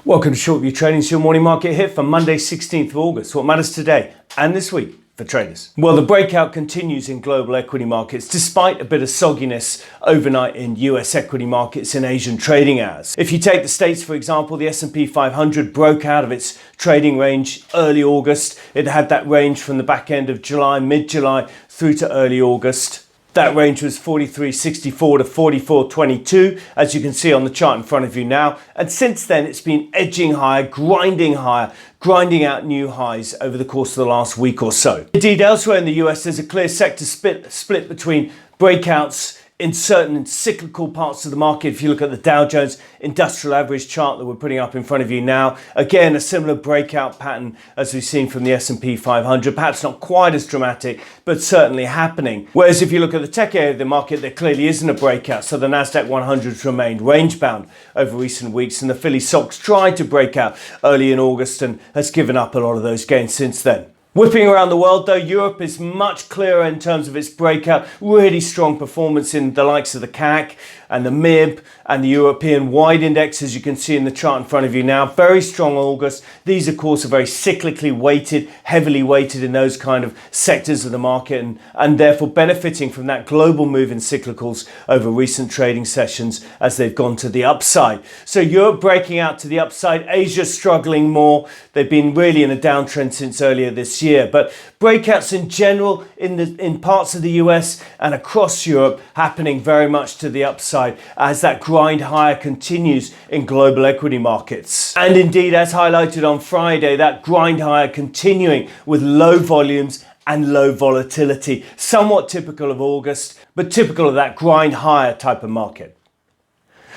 Welcome to ShortView Trading, your morning market hit for Monday 16th of August. What matters today and this week for traders? Well, the breakout continues in global equity markets despite a bit of sogginess overnight in US equity markets in Asian trading hours. If you take the States, for example, the S&P 500 broke out of its trading range early August. It had that range from the back end of July, mid-July through to early August. That range was 43.64 to 44.22, as you can see on the chart in front of you now. And since then, it's been edging higher, grinding out new highs over the course of the last week or so. Indeed, elsewhere in the US, there's a clear sector split between breakouts in certain cyclical parts of the market. If you look at the Dow Jones Industrial Average chart that we're putting up in front of you now, again, a similar breakout pattern as we've seen from the S&P 500, perhaps not quite as dramatic, but certainly happening. Whereas if you look at the tech area of the market, there clearly isn't a breakout. So the NASDAQ 100 has remained range bound over recent weeks, and the Philly Sox tried to break out early in August and has given up a lot of those gains since then. Whipping around the world though, Europe is much clearer in terms of its breakout. Really strong performance in the likes of the CAC and the MIB and the European wide index, as you can see in the chart in front of you now. Very strong August. These, of course, are very cyclically weighted, heavily weighted in those kind of sectors of the market and therefore benefiting from that global move in cyclicals over recent trading sessions as they've gone to the upside. So Europe breaking out to the upside, Asia struggling more. They've been really in a downtrend since earlier this year, but breakouts in general in parts of the US and across Europe happening very much to the upside as that grind higher continues in global equity markets. And indeed, as highlighted on Friday, that grind higher continuing with low volumes and low volatility, somewhat typical of August, but typical of that grind higher type of market.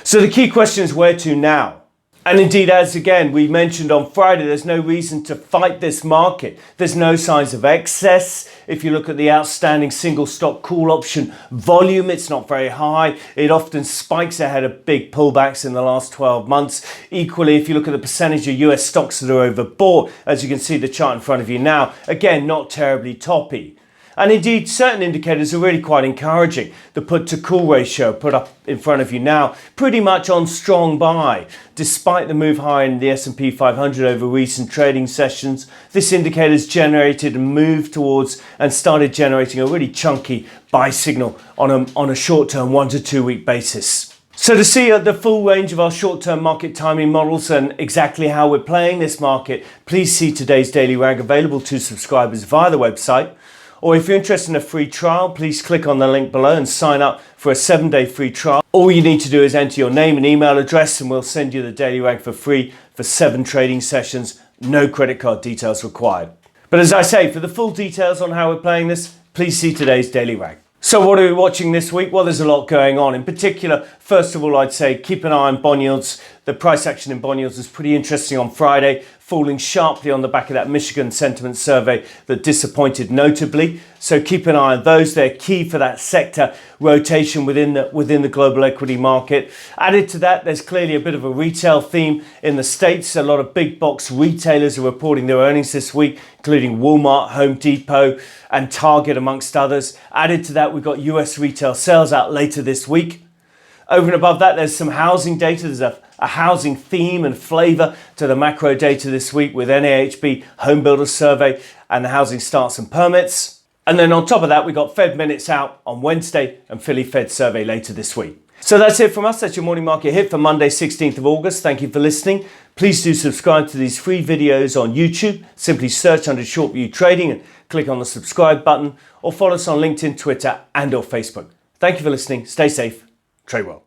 So the key question is where to now? And indeed, as again we mentioned on Friday, there's no reason to fight this market. There's no signs of excess. If you look at the outstanding single stock call option volume, it's not very high. It often spikes ahead of big pullbacks in the last 12 months. Equally, if you look at the percentage of US stocks that are overbought, as you can see the chart in front of you now, again, not terribly toppy. And indeed, certain indicators are really quite encouraging. The put to call ratio put up in front of you now, pretty much on strong buy. Despite the move higher in the S&P 500 over recent trading sessions, this indicator has generated a move towards and started generating a really chunky buy signal on a short-term 1 to 2 week basis. So to see the full range of our short-term market timing models and exactly how we're playing this market, please see today's daily rag available to subscribers via the website. Or if you're interested in a free trial, please click on the link below and sign up for a 7-day free trial. All you need to do is enter your name and email address and we'll send you the daily rag for free for 7 trading sessions. No credit card details required. But as I say, for the full details on how we're playing this, please see today's daily rag. So what are we watching this week? Well, there's a lot going on. In particular, first of all, I'd say keep an eye on bond yields. The price action in bond yields was pretty interesting on Friday, falling sharply on the back of that Michigan sentiment survey that disappointed notably. So keep an eye on those. They're key for that sector rotation within the global equity market. Added to that, there's clearly a bit of a retail theme in the States. A lot of big box retailers are reporting their earnings this week, including Walmart, Home Depot, and Target, amongst others. Added to that, we've got US retail sales out later this week. Over and above that, there's some housing data. There's a housing theme and flavour to the macro data this week with NAHB Home Builders Survey and the housing starts and permits. And then on top of that, we got Fed minutes out on Wednesday and Philly Fed survey later this week. So that's it from us. That's your morning market hit for Monday, 16th of August. Thank you for listening. Please do subscribe to these free videos on YouTube. Simply search under ShortView Trading and click on the subscribe button or follow us on LinkedIn, Twitter and or Facebook. Thank you for listening. Stay safe. Trade well.